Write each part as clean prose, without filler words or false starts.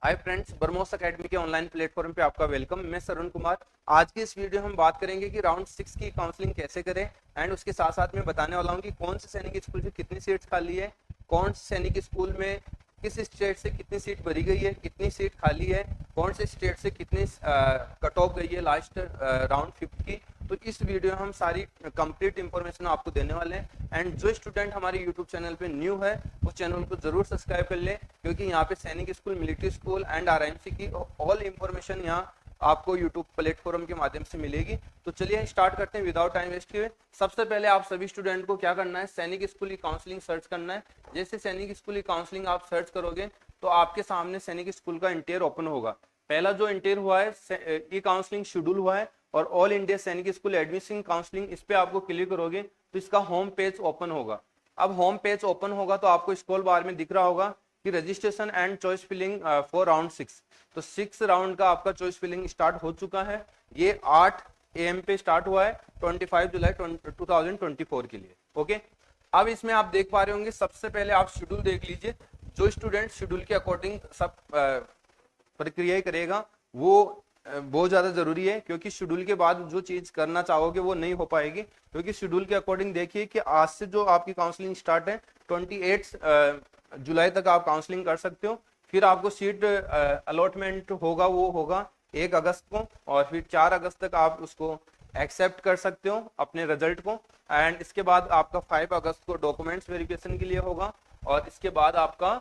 Hi friends, बरमोस academy के online platform पे आपका वेलकम। मैं सरुण कुमार। आज की इस वीडियो में हम बात करेंगे कि राउंड 6 की काउंसलिंग कैसे करें एंड उसके साथ साथ मैं बताने वाला हूँ कि कौन से सैनिक स्कूल से कितनी सीट्स खाली है, कौन से सैनिक स्कूल में किस स्टेट से कितनी सीट भरी गई है, कितनी सीट खाली है, कौन से स्टेट से कितनी कट ऑफ गई है लास्ट राउंड 5 की। तो इस वीडियो में हम सारी कंप्लीट इंफॉर्मेशन आपको देने वाले हैं। एंड जो स्टूडेंट हमारे यूट्यूब चैनल पे न्यू है उस चैनल को जरूर सब्सक्राइब कर ले, क्योंकि यहाँ पे सैनिक school, military school and RMC की ऑल इंफॉर्मेशन यहाँ आपको यूट्यूब प्लेटफॉर्म के माध्यम से मिलेगी। तो चलिए स्टार्ट करते हैं विदाउट टाइम वेस्ट किए। सबसे पहले आप सभी स्टूडेंट को क्या करना है, सैनिक स्कूल की काउंसलिंग सर्च करना है। जैसे सैनिक स्कूल की काउंसलिंग आप सर्च करोगे तो आपके सामने सैनिक स्कूल का इंटेरियर ओपन होगा। पहला जो इंटेरियर हुआ है ई काउंसलिंग शेड्यूल हुआ है और ऑल इंडिया सैनिक स्कूल एडमिशन काउंसलिंग, इस पे आपको क्लिक करोगे तो इसका होम पेज ओपन होगा। अब होम पेज ओपन होगा तो आपको स्क्रॉल बार में दिख रहा होगा कि registration and choice filling for round 6। तो 6 राउंड का आपका चॉइस फिलिंग स्टार्ट हो चुका है। ये 8 AM पे स्टार्ट हुआ है 25 जुलाई 2024 के लिए। ओके, अब इसमें आप देख पा रहे होंगे, सबसे पहले आप शेड्यूल देख लीजिए। जो स्टूडेंट शेड्यूल के अकॉर्डिंग सब प्रक्रिया करेगा वो बहुत ज्यादा जरूरी है, क्योंकि शेड्यूल के बाद जो चीज करना चाहोगे वो नहीं हो पाएगी। क्योंकि शेड्यूल के अकॉर्डिंग देखिए कि आज से जो आपकी काउंसलिंग स्टार्ट है 28 जुलाई तक आप काउंसलिंग कर सकते हो। फिर आपको सीट अलॉटमेंट होगा, वो होगा 1 अगस्त को, और फिर 4 अगस्त तक आप उसको एक्सेप्ट कर सकते हो अपने रिजल्ट को। एंड इसके बाद आपका 5 अगस्त को डॉक्यूमेंट्स वेरिफिकेशन के लिए होगा, और इसके बाद आपका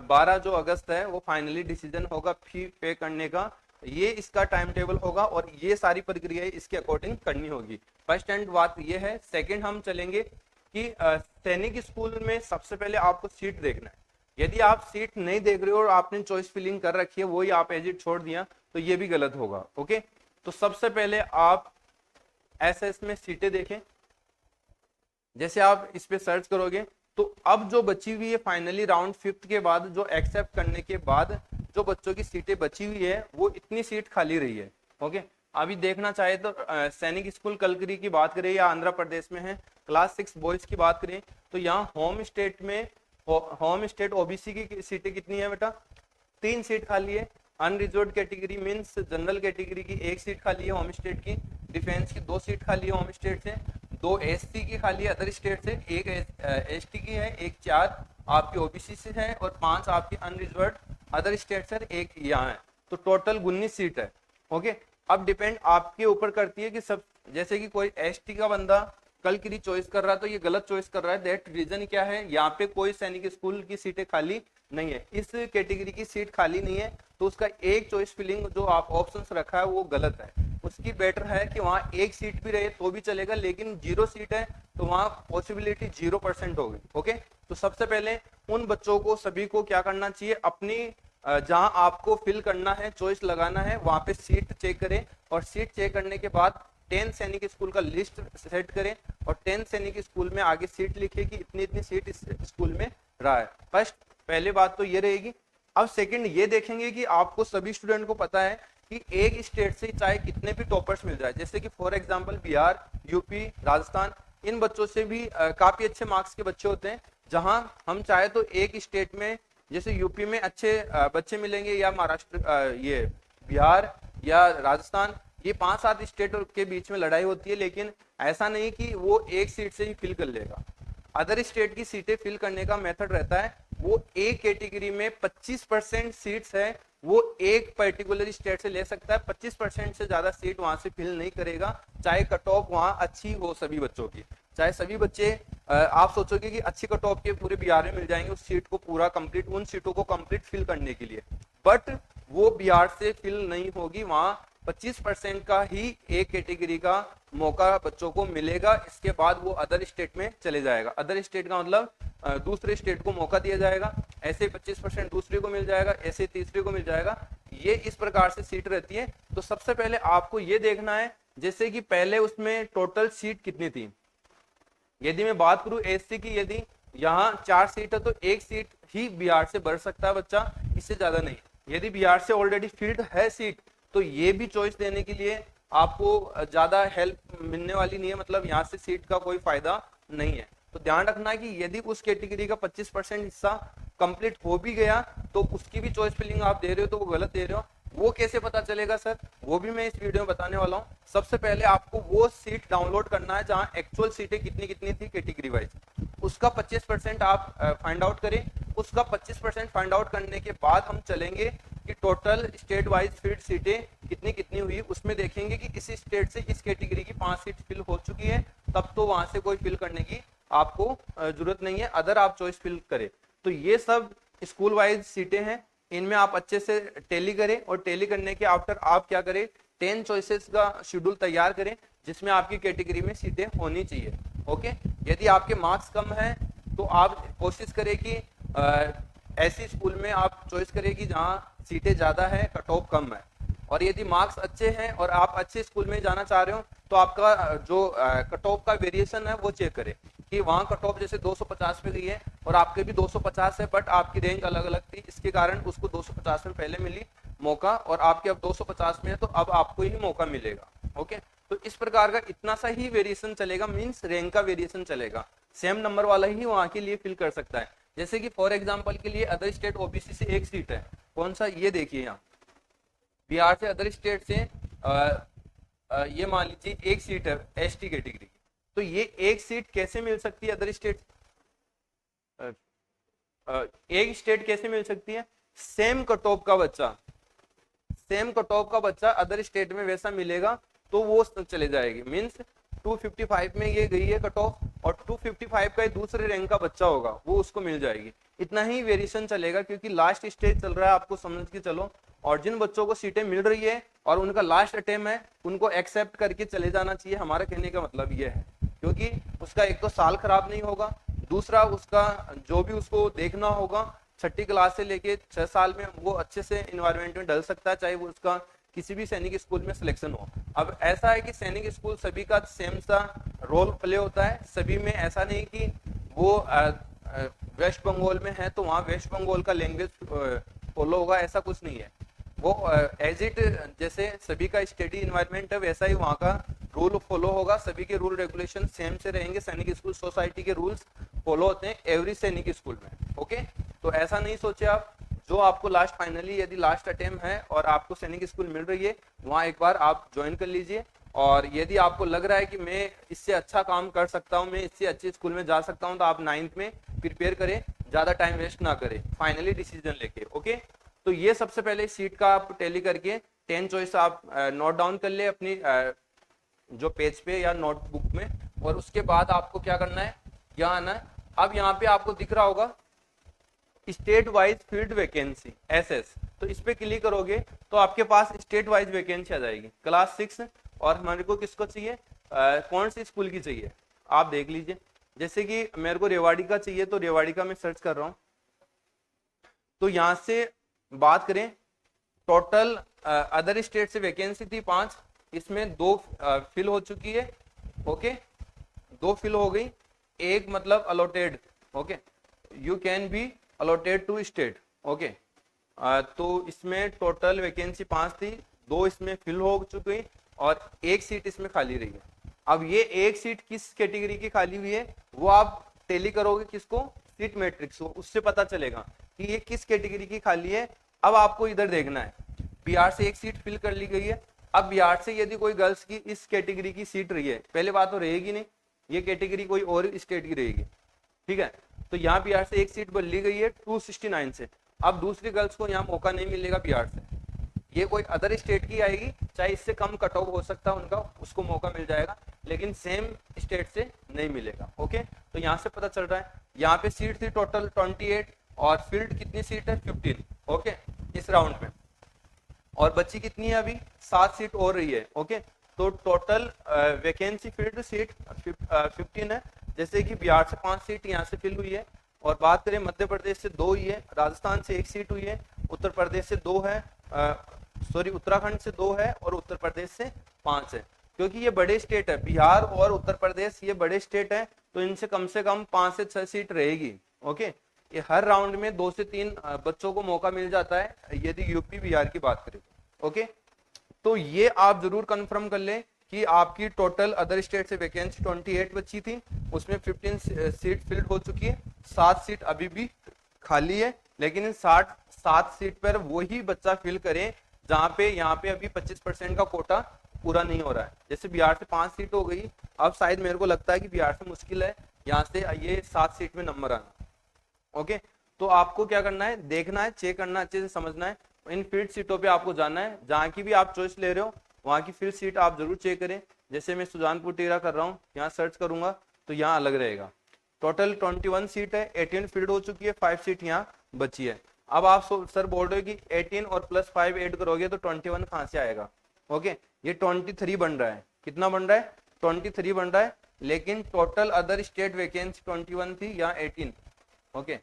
12 जो अगस्त है वो फाइनली डिसीजन होगा फी पे करने का। ये इसका टाइम टेबल होगा और ये सारी प्रक्रियाएं इसके अकॉर्डिंग करनी होगी। फर्स्ट एंड बात ये है। सेकंड हम चलेंगे कि सैनिक स्कूल में सबसे पहले आपको सीट देखना है। यदि आप सीट नहीं देख रहे हो और आपने चॉइस फिलिंग कर रखी है, वही आप एज इट छोड़ दिया, तो ये भी गलत होगा। ओके, तो सबसे पहले आप एसएस में सीटें देखें। जैसे आप इस पे सर्च करोगे तो अब जो बची हुई है फाइनली राउंड 5 के बाद, जो एक्सेप्ट करने के बाद जो बच्चों की सीटें बची हुई है वो इतनी सीट खाली रही है। ओके, अभी देखना चाहे तो सैनिक स्कूल कलकरी की बात करें या आंध्र प्रदेश में है, क्लास 6 बॉयज की बात करें तो यहाँ होम स्टेट में होम स्टेट ओबीसी की सीटें कितनी है बेटा, 3 सीट खाली है। Unreserved category means general category की 1 सीट खाली है होम स्टेट की। डिफेंस की 2 सीट खाली है होम स्टेट से। 2 एससी की खाली है अदर स्टेट से। 1 एसटी की है, 1 4 आपकी ओबीसी से है और 5 आपकी अनरिजर्व्ड अदर स्टेट से, 1 यहाँ है। तो टोटल 19 सीट है। ओके, अब डिपेंड आपके ऊपर करती है कि सब, जैसे कि कोई एसटी का बंदा कल की चॉइस कर रहा है तो ये गलत चॉइस कर रहा है। दैट रीजन क्या है, यहाँ पे कोई सैनिक स्कूल की सीटें खाली नहीं है, इस कैटेगरी की सीट खाली नहीं है, तो उसका एक चॉइस फिलिंग जो आप ऑप्शंस रखा है वो गलत है। उसकी बेटर है कि वहाँ 1 सीट भी रहे तो भी चलेगा, लेकिन 0 सीट है तो वहाँ पॉसिबिलिटी 0% होगी। ओके, तो सबसे पहले उन बच्चों को सभी को क्या करना चाहिए, अपनी जहां आपको फिल करना है, चॉइस लगाना है, वहां पे सीट चेक करें। और सीट चेक करने के बाद 10 सैनिक स्कूल का लिस्ट सेट करें और 10 सैनिक स्कूल में आगे सीट लिखे कि इतनी इतनी सीट इस स्कूल में रहा है। फर्स्ट पहले बात तो ये रहेगी। अब सेकंड ये देखेंगे कि आपको सभी स्टूडेंट को पता है कि एक स्टेट से चाहे कितने भी टॉपर्स मिल जाए, जैसे कि for example Bihar, UP, Rajasthan, इन बच्चों से भी काफी अच्छे मार्क्स के बच्चे होते हैं। जहां हम चाहे तो एक स्टेट में, जैसे यूपी में अच्छे बच्चे मिलेंगे, या महाराष्ट्र, ये बिहार या राजस्थान, ये 5-7 स्टेट के बीच में लड़ाई होती है, लेकिन ऐसा नहीं कि वो एक सीट से ही फिल कर लेगा। अदर स्टेट की सीटें फिल करने का मेथड रहता है, वो एक कैटेगरी में 25% सीट्स है वो एक पर्टिकुलर स्टेट से ले सकता है। 25% से ज्यादा सीट वहां से फिल नहीं करेगा, चाहे कट ऑफ वहां अच्छी हो सभी बच्चों की। चाहे सभी बच्चे, आप सोचोगे कि अच्छी कट ऑफ के पूरे बिहार में मिल जाएंगे उस सीट को पूरा कंप्लीट, उन सीटों को कंप्लीट फिल करने के लिए, बट वो बिहार से फिल नहीं होगी। वहां 25% का ही एक कैटेगरी का मौका बच्चों को मिलेगा। इसके बाद वो अदर स्टेट में चले जाएगा। अदर स्टेट का मतलब दूसरे स्टेट को मौका दिया जाएगा। ऐसे 25% दूसरे को मिल जाएगा, ऐसे तीसरे को मिल जाएगा। ये इस प्रकार से सीट रहती है। तो सबसे पहले आपको ये देखना है, जैसे कि पहले उसमें टोटल सीट कितनी थी। यदि मैं बात करूं एससी की, यदि यहाँ 4 सीट है तो 1 सीट ही बिहार से बढ़ सकता है बच्चा, इससे ज्यादा नहीं। यदि बिहार से ऑलरेडी फील्ड है सीट, तो ये भी चॉइस देने के लिए आपको ज्यादा हेल्प मिलने वाली नहीं है, मतलब यहाँ से सीट का कोई फायदा नहीं है। तो ध्यान रखना है कि यदि उस कैटेगरी का 25% हिस्सा कंप्लीट हो भी गया तो उसकी भी चॉइस फिलिंग आप दे रहे हो तो वो गलत दे रहे हो, वो कैसे पता चलेगा सर, वो भी मैं इस वीडियो में बताने वाला हूँ। सबसे पहले आपको वो सीट डाउनलोड करना है जहाँ एक्चुअल सीटें कितनी कितनी थी कैटेगरी वाइज, उसका 25% आप फाइंड आउट करें। उसका 25% फाइंड आउट करने के बाद हम चलेंगे कि टोटल स्टेट वाइज फिल्ड सीटें कितनी कितनी हुई, उसमें देखेंगे कि किसी स्टेट से इस कैटेगरी की 5 सीट फिल हो चुकी है, तब तो वहां से कोई फिल करने की आपको जरूरत नहीं है, अदर आप चॉइस फिल करें। तो ये सब स्कूल वाइज सीटें हैं, इनमें आप अच्छे से टैली करें और टैली करने के आफ्टर आप क्या करें, 10 चॉइसेस का शेड्यूल तैयार करें जिसमें आपकी कैटेगरी में सीटें होनी चाहिए। ओके, यदि आपके मार्क्स कम हैं तो आप कोशिश करें कि ऐसी स्कूल में आप चॉइस करें कि जहाँ सीटें ज़्यादा है, कट ऑफ कम है। और यदि मार्क्स अच्छे हैं और आप अच्छे स्कूल में जाना चाह रहे हो तो आपका जो कट ऑफ का वेरिएशन है वो चेक करें कि वहाँ कट ऑफ जैसे 250 पे गई है और आपके भी 250 है, बट आपकी रेंज अलग अलग थी, इसके कारण उसको 250 में पहले मिली मौका और आपके अब 250 में है तो अब आपको ही मौका मिलेगा। ओके, तो इस प्रकार का इतना सा ही वेरिएशन चलेगा, मीन्स रैंक का वेरिएशन चलेगा, सेम नंबर वाला ही वहाँ के लिए फिल कर सकता है। जैसे कि फॉर एग्जाम्पल के लिए अदर स्टेट ओबीसी से एक सीट है, कौन सा, ये देखिए यहाँ बिहार से अदर स्टेट से ये मान लीजिए एक सीट है एसटी कैटेगरी की, तो ये एक सीट कैसे मिल सकती है अदर स्टेट, एक स्टेट कैसे मिल सकती है, सेम कट ऑफ का बच्चा, सेम कट ऑफ का बच्चा अदर स्टेट में वैसा मिलेगा तो वो चले जाएगी, मीन्स 255 में ये गई है कट ऑफ और 255 का दूसरे रैंक का बच्चा होगा वो उसको मिल जाएगी। इतना ही वेरिएशन चलेगा क्योंकि लास्ट स्टेज चल रहा है, आपको समझ के चलो, और जिन बच्चों को सीटें मिल रही है और उनका लास्ट अटेम्प्ट है उनको एक्सेप्ट करके चले जाना चाहिए, हमारा कहने का मतलब ये है, क्योंकि उसका एक तो साल खराब नहीं होगा, दूसरा उसका जो भी उसको देखना होगा 6ठी क्लास से लेके 6 साल में वो अच्छे से इन्वायरमेंट में ढल सकता है, चाहे वो उसका किसी भी सैनिक स्कूल में सिलेक्शन हो। अब ऐसा है कि सैनिक स्कूल सभी का सेम सा रोल प्ले होता है, सभी में ऐसा नहीं कि वो वेस्ट बंगाल में है तो वहाँ वेस्ट बंगाल का लैंग्वेज फॉलो होगा, ऐसा कुछ नहीं है। वो एज इट जैसे सभी का स्टडी इन्वायरमेंट है वैसा ही वहाँ का रूल फॉलो होगा, सभी के रूल रेगुलेशन सेम से रहेंगे, सैनिक स्कूल सोसाइटी के रूल्स फॉलो होते हैं एवरी सैनिक स्कूल में। ओके, तो ऐसा नहीं सोचे आप, जो आपको लास्ट फाइनली यदि लास्ट अटेम्प्ट है और आपको सैनिक स्कूल मिल रही है वहाँ एक बार आप ज्वाइन कर लीजिए, और यदि आपको लग रहा है कि मैं इससे अच्छा काम कर सकता हूँ, मैं इससे अच्छे स्कूल में जा सकता हूँ, तो आप 9th में प्रिपेयर करें, ज्यादा टाइम वेस्ट ना करें, फाइनली डिसीजन लेके। ओके, तो ये सबसे पहले सीट का आप टैली करके 10 चॉइस आप नोट डाउन कर ले अपनी जो पेज पे या नोटबुक में, और उसके बाद आपको क्या करना है, यहाँ आना है। अब यहाँ पे आपको दिख रहा होगा state wise field vacancy SS, तो इस पे क्लिक करोगे तो आपके पास स्टेट वाइज वैकेंसी आ जाएगी क्लास 6, और हमारे को किसको चाहिए, कौन सी स्कूल की चाहिए आप देख लीजिए। जैसे कि मेरे को रेवाड़ी का चाहिए तो रेवाड़ी का मैं सर्च कर रहा हूँ, तो यहाँ से बात करें टोटल अदर स्टेट से वैकेंसी थी 5, इसमें 2 फिल हो चुकी है। ओके, 2 फिल हो गई, एक मतलब allotted. Okay, you can be allotted to state. Okay, तो इसमें टोटल वैकेंसी 5 थी, 2 इसमें फिल हो चुकी और एक सीट इसमें खाली रही है। अब ये एक सीट किस कैटेगरी की खाली हुई है वो आप टैली करोगे किसको, सीट मैट्रिक्स को, उससे पता चलेगा कि ये किस कैटेगरी की खाली है। अब आपको इधर देखना है, बिहार से एक सीट फिल कर ली गई है, अब बिहार से यदि कोई गर्ल्स की इस कैटेगरी की सीट रही है, पहले बात तो रहेगी नहीं, ये कैटेगरी कोई और स्टेट की रहेगी, ठीक है। तो यहाँ बिहार से एक सीट ली गई है 269 से, अब दूसरी गर्ल्स को यहाँ मौका नहीं मिलेगा बिहार से, ये कोई अदर स्टेट की आएगी, चाहे इससे कम कट ऑफ हो सकता है उनका, उसको मौका मिल जाएगा, लेकिन सेम स्टेट से नहीं मिलेगा। ओके, तो यहाँ से पता चल रहा है, यहाँ पे सीट थी टोटल 28 और फील्ड कितनी सीट है 15। ओके, इस राउंड में, और बच्ची कितनी है अभी 7 सीट और रही है। ओके, तो टोटल वैकेंसी फील्ड सीट 15 है, जैसे कि बिहार से 5 सीट यहाँ से फिल हुई है, और बात करें मध्य प्रदेश से 2 ही है, राजस्थान से 1 सीट हुई है, उत्तर प्रदेश से 2 है, उत्तराखंड से 2 है, और उत्तर प्रदेश से 5 है। क्योंकि ये बड़े स्टेट है, बिहार और उत्तर प्रदेश ये बड़े स्टेट है, तो इनसे कम 5 से 6 सीट रहेगी। ओके, ये हर राउंड में 2 से 3 बच्चों को मौका मिल जाता है यदि यूपी बिहार की बात करें। ओके, तो ये आप जरूर कंफर्म कर लें कि आपकी टोटल अदर स्टेट से वैकेंसी 28 बची थी, उसमें 15 सीट फिल्ड हो चुकी है, 7 सीट अभी भी खाली है, लेकिन इन 7 सीट पर वही बच्चा फिल करे जहाँ पे यहाँ पे अभी 25% का कोटा पूरा नहीं हो रहा है। जैसे बिहार से 5 सीट हो गई, अब शायद मेरे को लगता है कि बिहार से मुश्किल है यहाँ से ये 7 सीट में नंबर आना। ओके, तो आपको क्या करना है, देखना है, चेक करना, अच्छे से समझना है। इन फील्ड सीटों पे आपको जाना है, जहाँ की भी आप चॉइस ले रहे हो वहाँ की फील्ड सीट आप जरूर चेक करें। जैसे मैं सुजानपुर टिहरा कर रहा हूँ, यहाँ सर्च करूंगा तो यहाँ अलग रहेगा। टोटल 21 सीट है, 18 फील्ड हो चुकी है, 5 सीट यहाँ बची है। अब आप सर बोल रहे हो कि 18 और +5 ऐड करोगे तो 21 कहाँ से आएगा। ओके, ये 23 बन रहा है। कितना बन रहा है, 23 बन रहा है, लेकिन टोटल अदर स्टेट वैकेंसी 21 थी, यहाँ 18। Okay,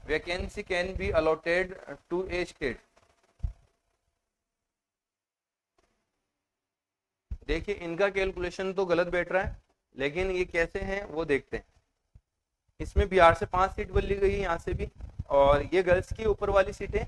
vacancy can be allotted to a state. देखिए इनका कैलकुलेशन तो गलत बैठ रहा है, लेकिन ये कैसे हैं वो देखते हैं। इसमें बिहार से 5 सीट बदली गई है, यहाँ से भी, और ये गर्ल्स की ऊपर वाली सीटें।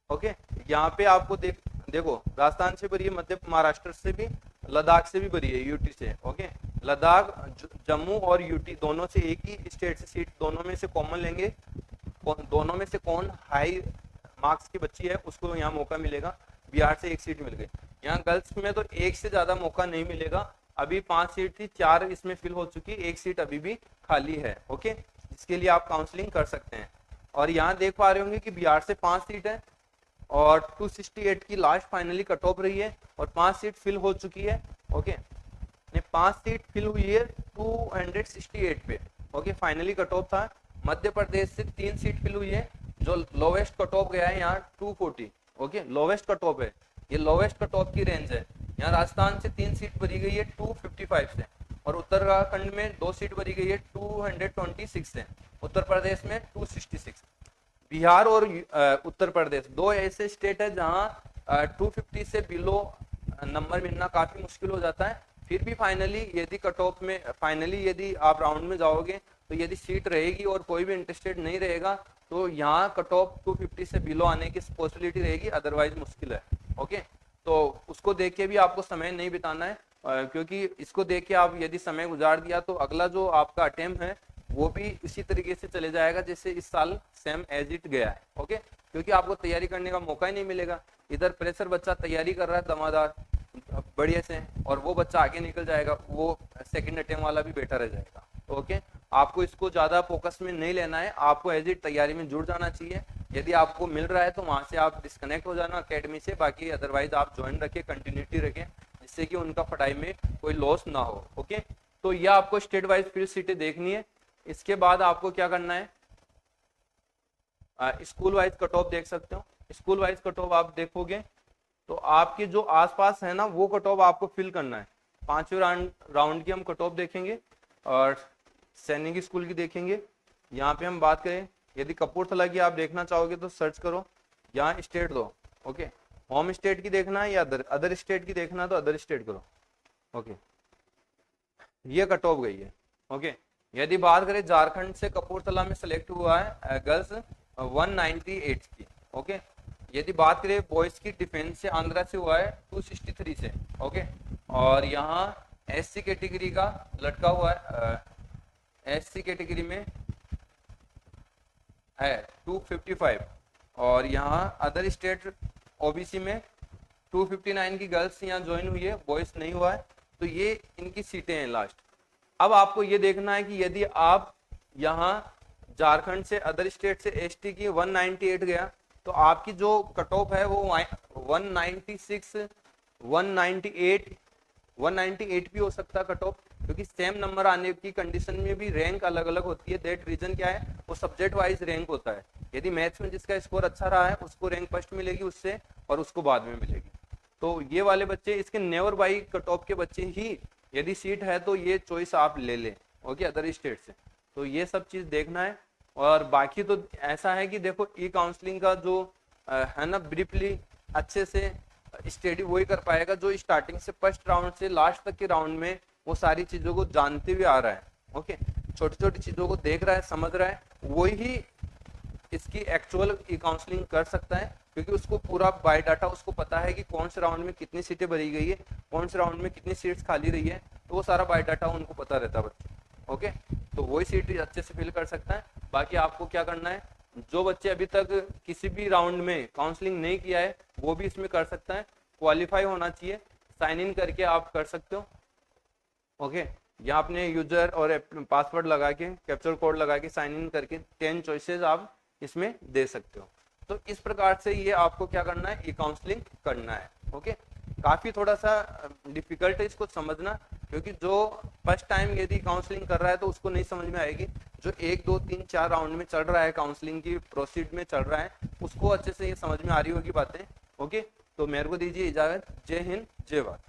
ओके, यहाँ पे आपको देखो राजस्थान से भरी है, मध्य महाराष्ट्र से भी, लद्दाख से भी भरी है, यूटी से। ओके, लद्दाख, जम्मू और यूटी दोनों से एक ही स्टेट से सीट, दोनों में से कॉमन लेंगे, दोनों में से कौन हाई मार्क्स की बच्ची है उसको यहाँ मौका मिलेगा। बिहार से 1 सीट मिल गई, यहाँ गर्ल्स में तो 1 से ज्यादा मौका नहीं मिलेगा। अभी 5 सीट थी, 4 इसमें फिल हो चुकी, 1 सीट अभी भी खाली है। ओके, इसके लिए आप काउंसलिंग कर सकते हैं। और यहाँ देख पा रहे होंगे कि बिहार से 5 सीट है और 268 की लास्ट फाइनली कट ऑफ रही है और 5 सीट फिल हो चुकी है। ओके, 5 सीट फिल हुई है 268 पे। ओके, फाइनली कट ऑफ था। मध्य प्रदेश से 3 सीट फिल हुई है, जो लोवेस्ट कट ऑफ गया है यहाँ 240। ओके, लोवेस्ट कट ऑफ है, ये लोवेस्ट कट ऑफ की रेंज है। यहाँ राजस्थान से 3 सीट भरी गई है 255 से, और उत्तराखंड में 2 सीट भरी गई है 226 से, उत्तर प्रदेश में 266। बिहार और उत्तर प्रदेश 2 ऐसे स्टेट है जहाँ 250 से बिलो नंबर मिलना काफी मुश्किल हो जाता है। फिर भी फाइनली यदि कट ऑफ में, फाइनली यदि आप राउंड में जाओगे तो यदि सीट रहेगी और कोई भी इंटरेस्टेड नहीं रहेगा तो यहाँ कट ऑफ 250 से बिलो आने की पॉसिबिलिटी रहेगी, अदरवाइज मुश्किल है। ओके, तो उसको देख के भी आपको समय नहीं बिताना है, क्योंकि इसको देख के आप यदि समय गुजार दिया तो अगला जो आपका अटेम्प्ट है वो भी इसी तरीके से चले जाएगा जैसे इस साल सेम एज इट गया है। ओके, क्योंकि आपको तैयारी करने का मौका ही नहीं मिलेगा। इधर प्रेशर बच्चा तैयारी कर रहा है दमादार बढ़िया से, और वो बच्चा आगे निकल जाएगा, वो सेकंड अटेम्प्ट वाला भी बेटर रह जाएगा। ओके, आपको इसको ज्यादा फोकस में नहीं लेना है, आपको एज इट तैयारी में जुड़ जाना चाहिए। यदि आपको मिल रहा है तो वहां से आप डिस्कनेक्ट हो जाना अकेडमी से, बाकी अदरवाइज आप ज्वाइन रखें, कंटिन्यूटी रखें, जिससे कि उनका पढ़ाई में कोई लॉस ना हो। ओके, तो यह आपको स्टेट वाइज फील्ड सीटें देखनी है। इसके बाद आपको क्या करना है, स्कूल वाइज कट ऑफ देख सकते हो। स्कूल वाइज कट ऑफ आप देखोगे तो आपके जो आसपास है ना वो कट ऑफ आपको फिल करना है। 5वें राउंड की हम कट ऑफ देखेंगे और सैनिक स्कूल की देखेंगे। यहाँ पे हम बात करें, यदि कपूरथला की आप देखना चाहोगे तो सर्च करो, यहाँ स्टेट दो। ओके, होम स्टेट की देखना है या अदर स्टेट की देखना है तो अदर स्टेट करो। ओके, ये कट ऑफ गई है। ओके, यदि बात करें झारखंड से कपूरथला में सिलेक्ट हुआ है गर्ल्स 198 की। ओके, यदि बात करें बॉयज की डिफेंस से आंध्रा से हुआ है 263 से। ओके, और यहाँ एससी कैटेगरी का लटका हुआ है, एससी कैटेगरी में है 255, और यहाँ अदर स्टेट ओबीसी में 259 की गर्ल्स यहाँ ज्वाइन हुई है, बॉयज नहीं हुआ है। तो ये इनकी सीटें हैं लास्ट। अब आपको ये देखना है कि यदि आप यहाँ झारखंड से अदर स्टेट से एसटी की 198 गया तो आपकी जो कट ऑफ है वो 196, 198 भी हो सकता है कट ऑफ, क्योंकि सेम नंबर आने की कंडीशन में भी रैंक अलग अलग होती है। दैट रीजन क्या है, वो सब्जेक्ट वाइज रैंक होता है। यदि मैथ्स में जिसका स्कोर अच्छा रहा है उसको रैंक फर्स्ट मिलेगी उससे, और उसको बाद में मिलेगी। तो ये वाले बच्चे, इसके नेवर बाई कट ऑफ के बच्चे ही यदि सीट है तो ये चॉइस आप ले लें। ओके, अदर स्टेट से। तो ये सब चीज देखना है। और बाकी तो ऐसा है कि देखो ई काउंसलिंग का जो है ना, ब्रीफली अच्छे से स्टडी वही कर पाएगा जो स्टार्टिंग से फर्स्ट राउंड से लास्ट तक के राउंड में वो सारी चीजों को जानते हुए आ रहा है। ओके, छोटी छोटी चीजों को देख रहा है, समझ रहा है, वही इसकी एक्चुअल ई काउंसलिंग कर सकता है, क्योंकि उसको पूरा बायोडाटा उसको पता है कि कौन से राउंड में कितनी सीटें भरी गई है, कौन से राउंड में कितनी सीट्स खाली रही है, तो वो सारा बायोडाटा उनको पता रहता है बच्चे। ओके, तो वही सीट अच्छे से फिल कर सकता है। बाकी आपको क्या करना है, जो बच्चे अभी तक किसी भी राउंड में काउंसलिंग नहीं किया है वो भी इसमें कर सकता है। क्वालिफाई होना चाहिए, साइन इन करके आप कर सकते हो। ओके, यहाँ आपने यूजर और पासवर्ड लगा के, कैप्चर कोड लगा के, साइन इन करके 10 चॉइसेस आप इसमें दे सकते हो। तो इस प्रकार से ये आपको क्या करना है, ई काउंसलिंग करना है। ओके, काफी थोड़ा सा डिफिकल्ट है इसको समझना, क्योंकि जो फर्स्ट टाइम यदि काउंसलिंग कर रहा है तो उसको नहीं समझ में आएगी। जो 1 2 3 4 राउंड में चल रहा है, काउंसलिंग की प्रोसीड में चल रहा है, उसको अच्छे से ये समझ में आ रही होगी बातें। ओके, तो मेरे को दीजिए इजाजत। जय हिंद, जय भारत।